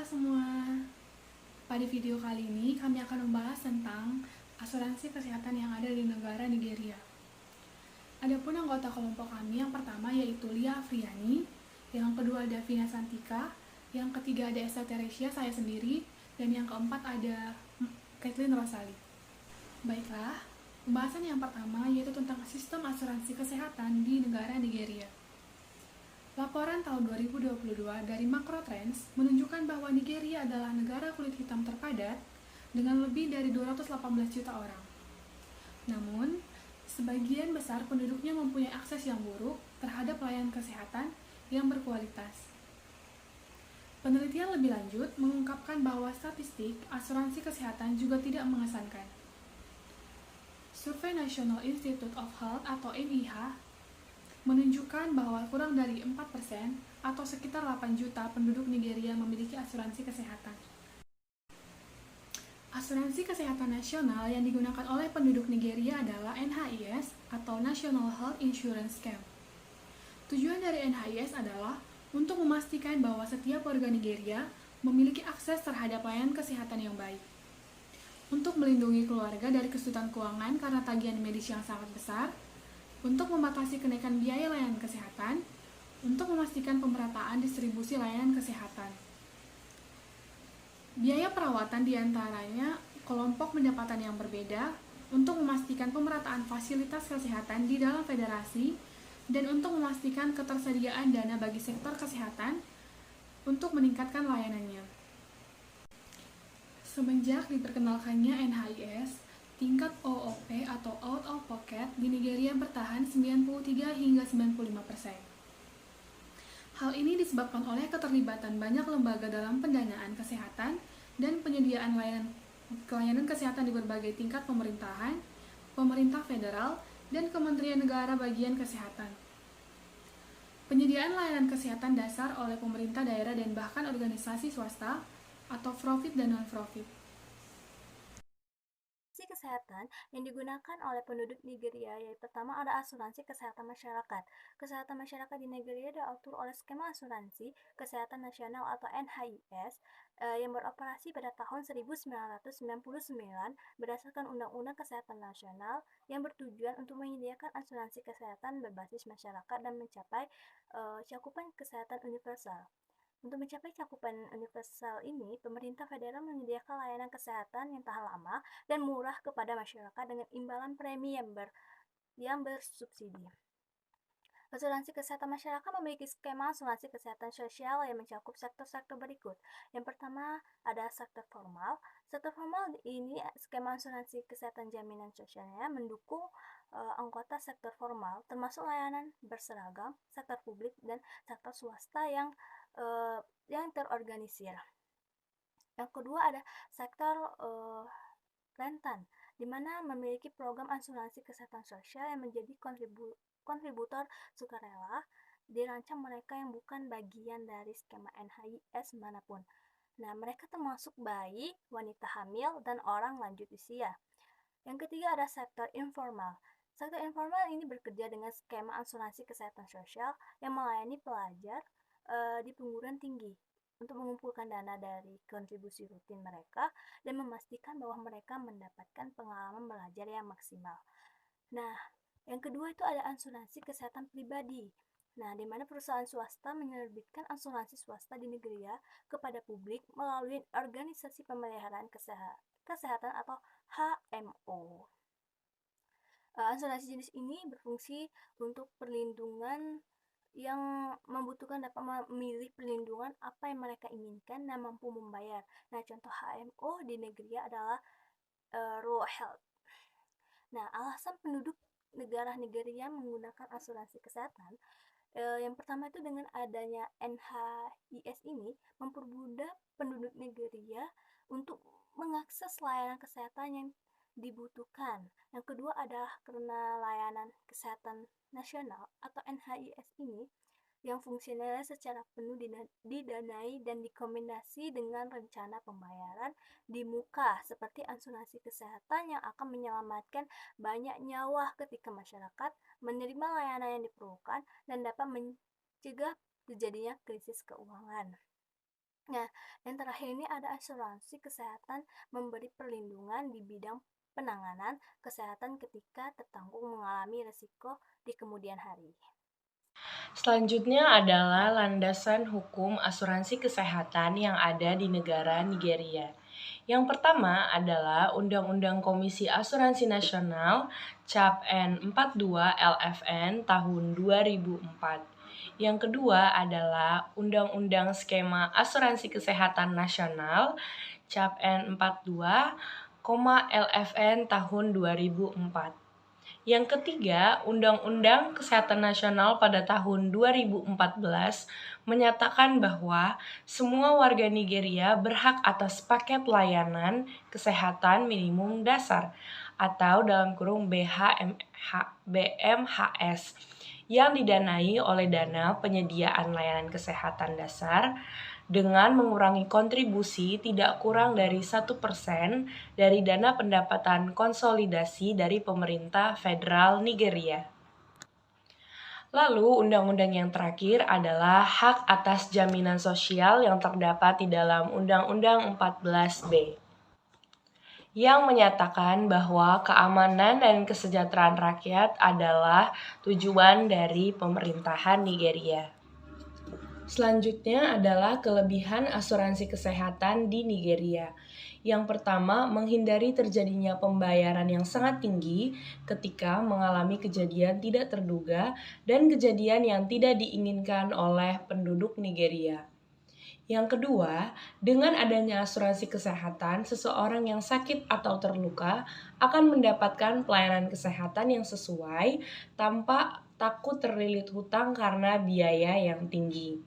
semua, pada video kali ini kami akan membahas tentang asuransi kesehatan yang ada di negara Nigeria. Adapun anggota kelompok kami yang pertama yaitu Lia Afriani, yang kedua ada Vina Santika, yang ketiga ada Esta Teresia, saya sendiri, dan yang keempat ada Kathleen Rosali. Baiklah, pembahasan yang pertama yaitu tentang sistem asuransi kesehatan di negara Nigeria. Laporan tahun 2022 dari Macro Trends menunjukkan bahwa Nigeria adalah negara kulit hitam terpadat dengan lebih dari 218 juta orang. Namun, sebagian besar penduduknya mempunyai akses yang buruk terhadap layanan kesehatan yang berkualitas. Penelitian lebih lanjut mengungkapkan bahwa statistik asuransi kesehatan juga tidak mengesankan. Survei National Institute of Health atau NIH menunjukkan bahwa kurang dari 4% atau sekitar 8 juta penduduk Nigeria memiliki asuransi kesehatan. Asuransi kesehatan nasional yang digunakan oleh penduduk Nigeria adalah NHIS atau National Health Insurance Scheme. Tujuan dari NHIS adalah untuk memastikan bahwa setiap warga Nigeria memiliki akses terhadap layanan kesehatan yang baik. Untuk melindungi keluarga dari kesulitan keuangan karena tagihan medis yang sangat besar, untuk membatasi kenaikan biaya layanan kesehatan, untuk memastikan pemerataan distribusi layanan kesehatan. Biaya perawatan diantaranya kelompok pendapatan yang berbeda, untuk memastikan pemerataan fasilitas kesehatan di dalam federasi, dan untuk memastikan ketersediaan dana bagi sektor kesehatan untuk meningkatkan layanannya. Semenjak diperkenalkannya NHIS, tingkat OOP atau out of pocket di Nigeria bertahan 93 hingga 95%. Hal ini disebabkan oleh keterlibatan banyak lembaga dalam pendanaan kesehatan dan penyediaan layanan kesehatan di berbagai tingkat pemerintahan, pemerintah federal, dan kementerian negara bagian kesehatan. Penyediaan layanan kesehatan dasar oleh pemerintah daerah dan bahkan organisasi swasta atau profit dan non-profit. Asuransi kesehatan yang digunakan oleh penduduk Nigeria yaitu pertama ada asuransi kesehatan masyarakat. Kesehatan masyarakat di Nigeria diatur oleh skema asuransi kesehatan nasional atau NHIS yang beroperasi pada tahun 1999 berdasarkan Undang-Undang Kesehatan Nasional yang bertujuan untuk menyediakan asuransi kesehatan berbasis masyarakat dan mencapai cakupan kesehatan universal. Untuk mencapai cakupan universal ini, pemerintah federal menyediakan layanan kesehatan yang tahan lama dan murah kepada masyarakat dengan imbalan premi yang bersubsidi. Asuransi kesehatan masyarakat memiliki skema asuransi kesehatan sosial yang mencakup sektor-sektor berikut. Yang pertama ada sektor formal. Sektor formal ini skema asuransi kesehatan jaminan sosialnya mendukung anggota sektor formal termasuk layanan berseragam, sektor publik dan sektor swasta yang terorganisir. Yang kedua ada sektor rentan, di mana memiliki program asuransi kesehatan sosial yang menjadi kontributor sukarela dirancang mereka yang bukan bagian dari skema NHIS manapun. Nah, mereka termasuk bayi, wanita hamil, dan orang lanjut usia. Yang ketiga ada sektor informal. Sektor informal ini bekerja dengan skema asuransi kesehatan sosial yang melayani pelajar di perguruan tinggi untuk mengumpulkan dana dari kontribusi rutin mereka dan memastikan bahwa mereka mendapatkan pengalaman belajar yang maksimal. Nah, yang kedua itu ada asuransi kesehatan pribadi. Nah, di mana perusahaan swasta menerbitkan asuransi swasta di Nigeria kepada publik melalui organisasi pemeliharaan kesehatan atau HMO. Asuransi jenis ini berfungsi untuk perlindungan yang membutuhkan dapat memilih perlindungan apa yang mereka inginkan dan mampu membayar. Nah, contoh HMO di negeri adalah Rural Health. Nah, alasan penduduk negara Nigeria menggunakan asuransi kesehatan yang pertama itu dengan adanya NHIS ini mempermudah penduduk Nigeria untuk mengakses layanan kesehatan yang dibutuhkan. Yang kedua adalah karena layanan kesehatan nasional atau NHIS ini yang fungsinya secara penuh didanai dan dikombinasi dengan rencana pembayaran di muka seperti asuransi kesehatan yang akan menyelamatkan banyak nyawa ketika masyarakat menerima layanan yang diperlukan dan dapat mencegah terjadinya krisis keuangan. Nah, yang terakhir ini ada asuransi kesehatan memberi perlindungan di bidang penanganan kesehatan ketika tertanggung mengalami risiko di kemudian hari. Selanjutnya adalah landasan hukum asuransi kesehatan yang ada di negara Nigeria. Yang pertama adalah Undang-Undang Komisi Asuransi Nasional Cap N42 LFN tahun 2004. Yang kedua adalah Undang-Undang Skema Asuransi Kesehatan Nasional Cap N42, LFN tahun 2004. Yang ketiga, Undang-Undang Kesehatan Nasional pada tahun 2014 menyatakan bahwa semua warga Nigeria berhak atas paket layanan kesehatan minimum dasar atau dalam kurung BMHS yang didanai oleh dana penyediaan layanan kesehatan dasar dengan mengurangi kontribusi tidak kurang dari 1% dari dana pendapatan konsolidasi dari pemerintah federal Nigeria. Lalu, undang-undang yang terakhir adalah hak atas jaminan sosial yang terdapat di dalam Undang-Undang 14B, yang menyatakan bahwa keamanan dan kesejahteraan rakyat adalah tujuan dari pemerintahan Nigeria. Selanjutnya adalah kelebihan asuransi kesehatan di Nigeria. Yang pertama, menghindari terjadinya pembayaran yang sangat tinggi ketika mengalami kejadian tidak terduga dan kejadian yang tidak diinginkan oleh penduduk Nigeria. Yang kedua, dengan adanya asuransi kesehatan, seseorang yang sakit atau terluka akan mendapatkan pelayanan kesehatan yang sesuai tanpa takut terlilit hutang karena biaya yang tinggi.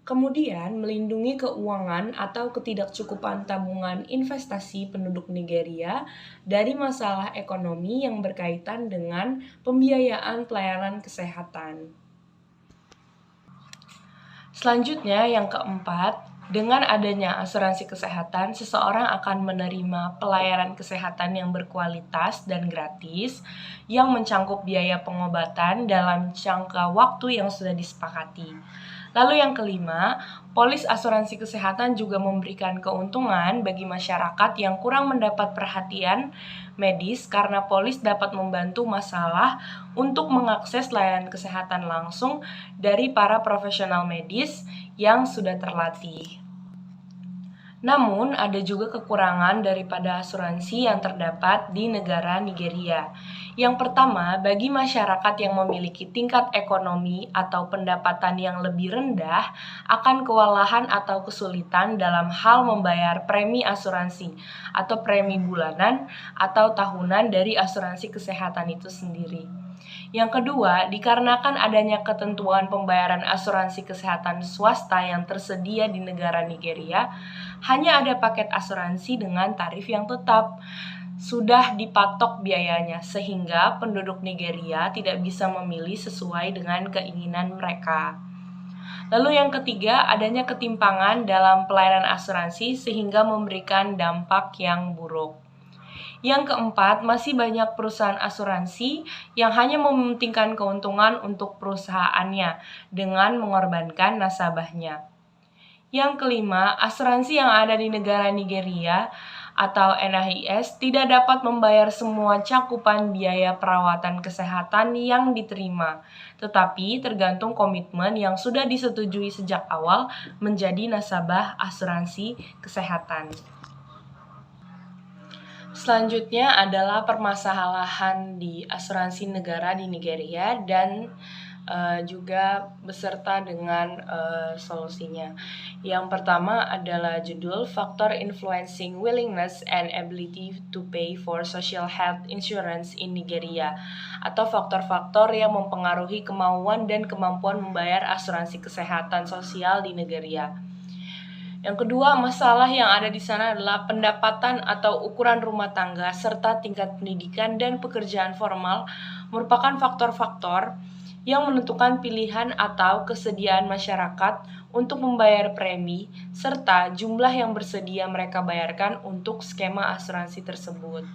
Kemudian, melindungi keuangan atau ketidakcukupan tabungan investasi penduduk Nigeria dari masalah ekonomi yang berkaitan dengan pembiayaan pelayanan kesehatan. Selanjutnya, yang keempat, dengan adanya asuransi kesehatan, seseorang akan menerima pelayanan kesehatan yang berkualitas dan gratis yang mencakup biaya pengobatan dalam jangka waktu yang sudah disepakati. Lalu yang kelima, polis asuransi kesehatan juga memberikan keuntungan bagi masyarakat yang kurang mendapat perhatian medis karena polis dapat membantu masalah untuk mengakses layanan kesehatan langsung dari para profesional medis yang sudah terlatih. Namun, ada juga kekurangan daripada asuransi yang terdapat di negara Nigeria. Yang pertama, bagi masyarakat yang memiliki tingkat ekonomi atau pendapatan yang lebih rendah akan kewalahan atau kesulitan dalam hal membayar premi asuransi atau premi bulanan atau tahunan dari asuransi kesehatan itu sendiri. Yang kedua, dikarenakan adanya ketentuan pembayaran asuransi kesehatan swasta yang tersedia di negara Nigeria, hanya ada paket asuransi dengan tarif yang tetap, sudah dipatok biayanya, sehingga penduduk Nigeria tidak bisa memilih sesuai dengan keinginan mereka. Lalu yang ketiga, adanya ketimpangan dalam pelayanan asuransi sehingga memberikan dampak yang buruk. Yang keempat, masih banyak perusahaan asuransi yang hanya mementingkan keuntungan untuk perusahaannya dengan mengorbankan nasabahnya. Yang kelima, asuransi yang ada di negara Nigeria atau NHIS tidak dapat membayar semua cakupan biaya perawatan kesehatan yang diterima, tetapi tergantung komitmen yang sudah disetujui sejak awal menjadi nasabah asuransi kesehatan. Selanjutnya adalah permasalahan di asuransi negara di Nigeria dan juga beserta dengan solusinya. Yang pertama adalah judul Factor Influencing Willingness and Ability to Pay for Social Health Insurance in Nigeria, atau faktor-faktor yang mempengaruhi kemauan dan kemampuan membayar asuransi kesehatan sosial di Nigeria. Yang kedua, masalah yang ada di sana adalah pendapatan atau ukuran rumah tangga serta tingkat pendidikan dan pekerjaan formal merupakan faktor-faktor yang menentukan pilihan atau kesediaan masyarakat untuk membayar premi serta jumlah yang bersedia mereka bayarkan untuk skema asuransi tersebut.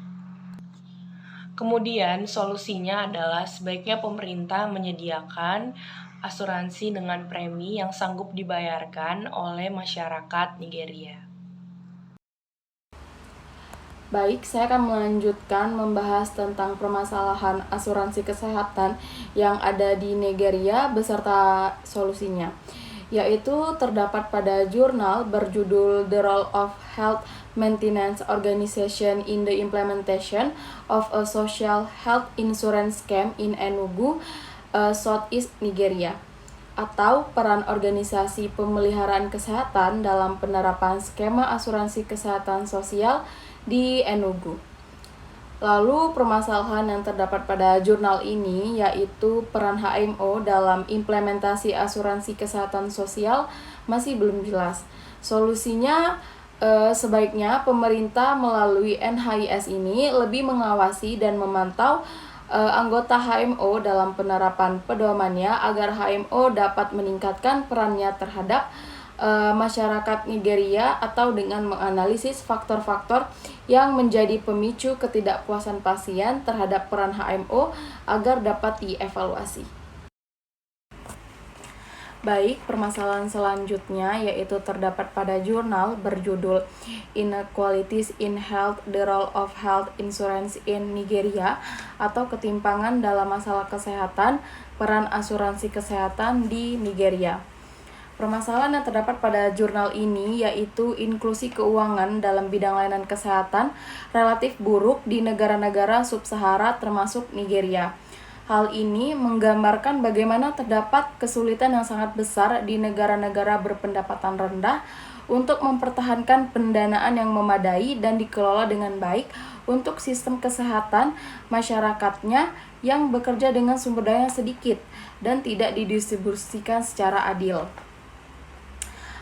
Kemudian solusinya adalah sebaiknya pemerintah menyediakan asuransi dengan premi yang sanggup dibayarkan oleh masyarakat Nigeria. Baik, saya akan melanjutkan membahas tentang permasalahan asuransi kesehatan yang ada di Nigeria beserta solusinya, yaitu terdapat pada jurnal berjudul The Role of Health Maintenance Organization in the Implementation of a Social Health Insurance Scheme in Enugu, Southeast Nigeria, atau peran organisasi pemeliharaan kesehatan dalam penerapan skema asuransi kesehatan sosial di Enugu. Lalu permasalahan yang terdapat pada jurnal ini yaitu peran HMO dalam implementasi asuransi kesehatan sosial masih belum jelas. Solusinya sebaiknya pemerintah melalui NHIS ini lebih mengawasi dan memantau anggota HMO dalam penerapan pedomannya agar HMO dapat meningkatkan perannya terhadap masyarakat Nigeria atau dengan menganalisis faktor-faktor yang menjadi pemicu ketidakpuasan pasien terhadap peran HMO agar dapat dievaluasi. Baik, permasalahan selanjutnya yaitu terdapat pada jurnal berjudul Inequalities in Health, The Role of Health Insurance in Nigeria atau ketimpangan dalam masalah kesehatan, peran asuransi kesehatan di Nigeria. Permasalahan yang terdapat pada jurnal ini yaitu inklusi keuangan dalam bidang layanan kesehatan relatif buruk di negara-negara sub-Sahara termasuk Nigeria. Hal ini menggambarkan bagaimana terdapat kesulitan yang sangat besar di negara-negara berpendapatan rendah untuk mempertahankan pendanaan yang memadai dan dikelola dengan baik untuk sistem kesehatan masyarakatnya yang bekerja dengan sumber daya sedikit dan tidak didistribusikan secara adil.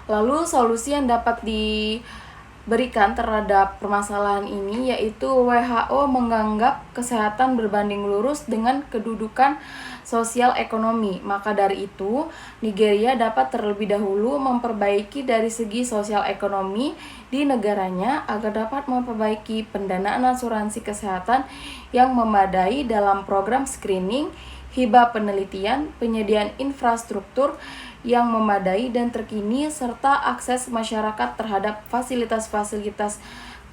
Lalu solusi yang dapat diberikan terhadap permasalahan ini yaitu WHO menganggap kesehatan berbanding lurus dengan kedudukan sosial ekonomi. Maka dari itu, Nigeria dapat terlebih dahulu memperbaiki dari segi sosial ekonomi di negaranya agar dapat memperbaiki pendanaan asuransi kesehatan yang memadai dalam program screening, hibah penelitian, penyediaan infrastruktur yang memadai dan terkini, serta akses masyarakat terhadap fasilitas-fasilitas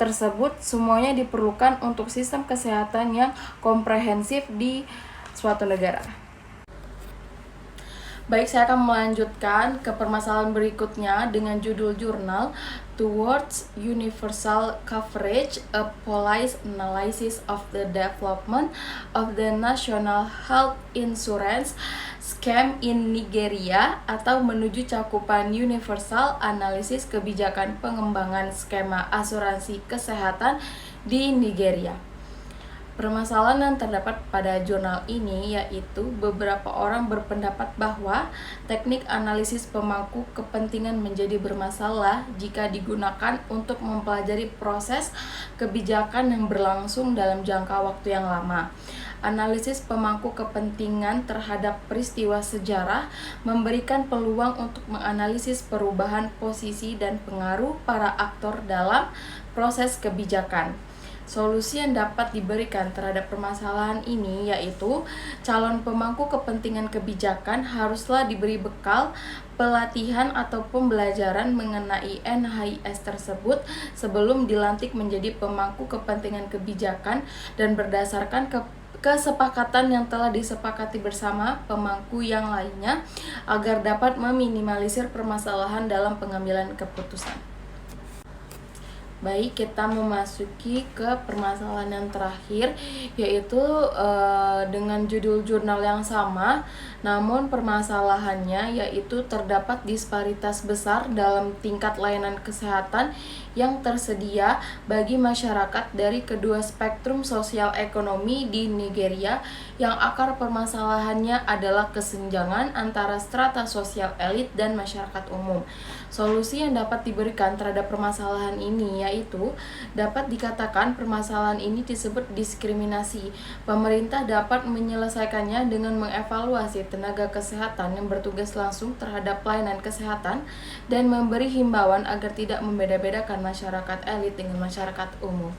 tersebut semuanya diperlukan untuk sistem kesehatan yang komprehensif di suatu negara. Baik, saya akan melanjutkan ke permasalahan berikutnya dengan judul jurnal Towards Universal Coverage, a Policy Analysis of the Development of the National Health Insurance Scheme in Nigeria atau menuju cakupan universal analisis kebijakan pengembangan skema asuransi kesehatan di Nigeria. Permasalahan yang terdapat pada jurnal ini yaitu beberapa orang berpendapat bahwa teknik analisis pemangku kepentingan menjadi bermasalah jika digunakan untuk mempelajari proses kebijakan yang berlangsung dalam jangka waktu yang lama. Analisis pemangku kepentingan terhadap peristiwa sejarah memberikan peluang untuk menganalisis perubahan posisi dan pengaruh para aktor dalam proses kebijakan. Solusi yang dapat diberikan terhadap permasalahan ini yaitu calon pemangku kepentingan kebijakan haruslah diberi bekal pelatihan atau pembelajaran mengenai NHIS tersebut sebelum dilantik menjadi pemangku kepentingan kebijakan dan berdasarkan kesepakatan yang telah disepakati bersama pemangku yang lainnya agar dapat meminimalisir permasalahan dalam pengambilan keputusan. Baik, kita memasuki ke permasalahan yang terakhir yaitu dengan judul jurnal yang sama, namun permasalahannya yaitu terdapat disparitas besar dalam tingkat layanan kesehatan yang tersedia bagi masyarakat dari kedua spektrum sosial ekonomi di Nigeria yang akar permasalahannya adalah kesenjangan antara strata sosial elit dan masyarakat umum. Solusi yang dapat diberikan terhadap permasalahan ini yaitu dapat dikatakan permasalahan ini disebut diskriminasi. Pemerintah dapat menyelesaikannya dengan mengevaluasi tenaga kesehatan yang bertugas langsung terhadap pelayanan kesehatan dan memberi himbauan agar tidak membeda-bedakan masyarakat elit dengan masyarakat umum.